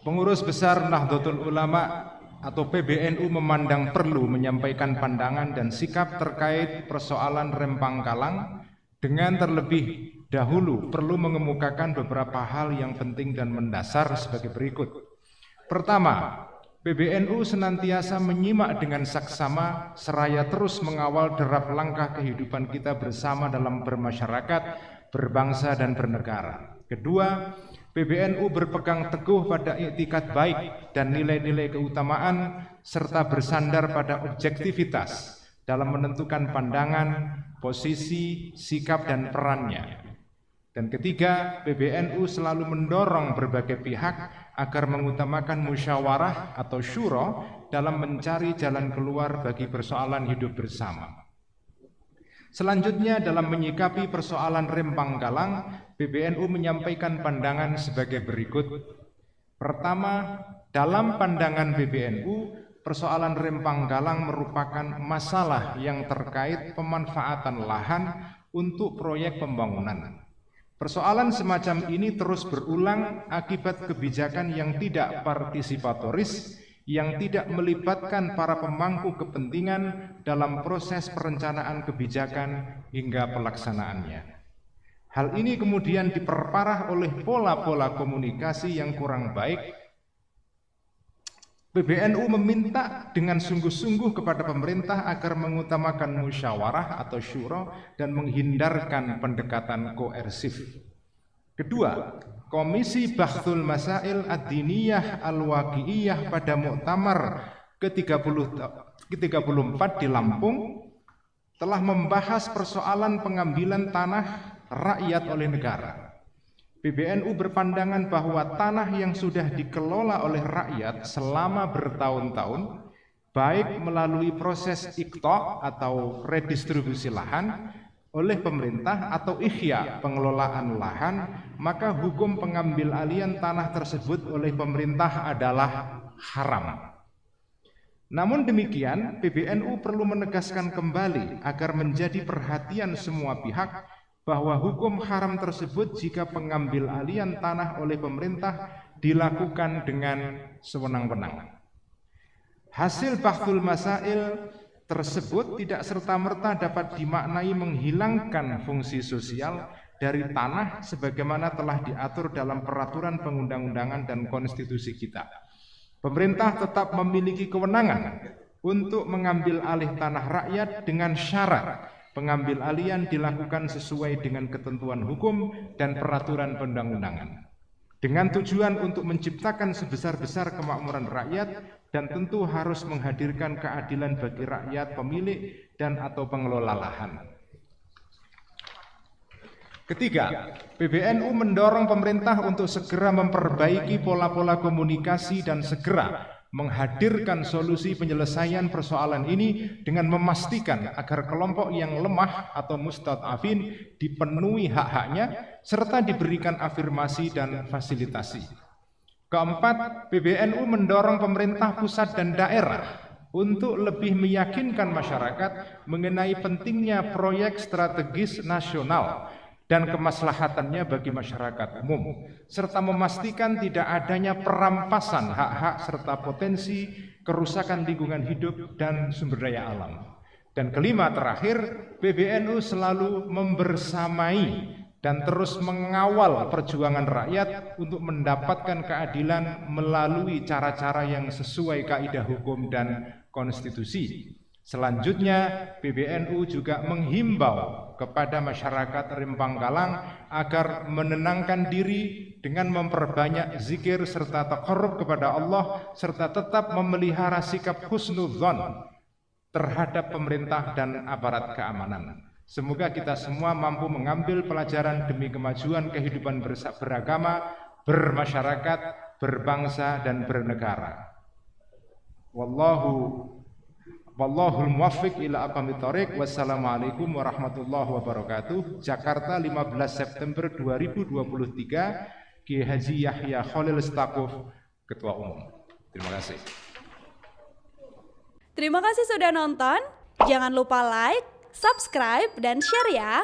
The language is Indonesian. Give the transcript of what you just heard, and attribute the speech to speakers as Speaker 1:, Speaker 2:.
Speaker 1: Pengurus Besar Nahdlatul Ulama atau PBNU memandang perlu menyampaikan pandangan dan sikap terkait persoalan Rempang Kalang dengan terlebih dahulu perlu mengemukakan beberapa hal yang penting dan mendasar sebagai berikut. Pertama, PBNU senantiasa menyimak dengan saksama seraya terus mengawal derap langkah kehidupan kita bersama dalam bermasyarakat, berbangsa dan bernegara. Kedua, PBNU berpegang teguh pada iktikad baik dan nilai-nilai keutamaan serta bersandar pada objektivitas dalam menentukan pandangan, posisi, sikap dan perannya. Dan ketiga, PBNU selalu mendorong berbagai pihak agar mengutamakan musyawarah atau syuro dalam mencari jalan keluar bagi persoalan hidup bersama. Selanjutnya, dalam menyikapi persoalan Rempang Kalang, PBNU menyampaikan pandangan sebagai berikut. Pertama, dalam pandangan PBNU, persoalan Rempang Kalang merupakan masalah yang terkait pemanfaatan lahan untuk proyek pembangunan. Persoalan semacam ini terus berulang akibat kebijakan yang tidak partisipatoris, yang tidak melibatkan para pemangku kepentingan dalam proses perencanaan kebijakan hingga pelaksanaannya. Hal ini kemudian diperparah oleh pola-pola komunikasi yang kurang baik. PBNU meminta dengan sungguh-sungguh kepada pemerintah agar mengutamakan musyawarah atau syuro dan menghindarkan pendekatan koersif. Kedua, Komisi Bahthul Masail Ad-Diniyah Al-Waqi'iyah pada Muktamar ke-34 di Lampung telah membahas persoalan pengambilan tanah rakyat oleh negara. PBNU berpandangan bahwa tanah yang sudah dikelola oleh rakyat selama bertahun-tahun, baik melalui proses iqta' atau redistribusi lahan oleh pemerintah atau ihya pengelolaan lahan, maka hukum pengambil alihan tanah tersebut oleh pemerintah adalah haram. Namun demikian, PBNU perlu menegaskan kembali agar menjadi perhatian semua pihak bahwa hukum haram tersebut jika pengambil alihan tanah oleh pemerintah dilakukan dengan sewenang-wenang. Hasil Bahthul Masail tersebut tidak serta-merta dapat dimaknai menghilangkan fungsi sosial dari tanah sebagaimana telah diatur dalam peraturan perundang-undangan dan konstitusi kita. Pemerintah tetap memiliki kewenangan untuk mengambil alih tanah rakyat dengan syarat pengambil alihan dilakukan sesuai dengan ketentuan hukum dan peraturan perundang-undangan, dengan tujuan untuk menciptakan sebesar-besar kemakmuran rakyat dan tentu harus menghadirkan keadilan bagi rakyat pemilik dan atau pengelola lahan. Ketiga, PBNU mendorong pemerintah untuk segera memperbaiki pola-pola komunikasi dan segera menghadirkan solusi penyelesaian persoalan ini dengan memastikan agar kelompok yang lemah atau mustad'afin dipenuhi hak-haknya serta diberikan afirmasi dan fasilitasi. Keempat, PBNU mendorong pemerintah pusat dan daerah untuk lebih meyakinkan masyarakat mengenai pentingnya proyek strategis nasional dan kemaslahatannya bagi masyarakat umum, serta memastikan tidak adanya perampasan hak-hak serta potensi kerusakan lingkungan hidup dan sumber daya alam. Dan kelima terakhir, PBNU selalu membersamai dan terus mengawal perjuangan rakyat untuk mendapatkan keadilan melalui cara-cara yang sesuai kaidah hukum dan konstitusi. Selanjutnya, PBNU juga menghimbau kepada masyarakat Rempang Kalang agar menenangkan diri dengan memperbanyak zikir serta taqarrub kepada Allah serta tetap memelihara sikap husnudzon terhadap pemerintah dan aparat keamanan. Semoga kita semua mampu mengambil pelajaran demi kemajuan kehidupan beragama, bermasyarakat, berbangsa dan bernegara. Wallahul muwaffiq ila aqwamit thoriq. Wassalamualaikum warahmatullahi wabarakatuh. Jakarta 15 September 2023. Kiai Haji Yahya Khalil Stakuf, Ketua Umum. Terima kasih.
Speaker 2: Terima kasih sudah nonton. Jangan lupa like, subscribe, dan share ya.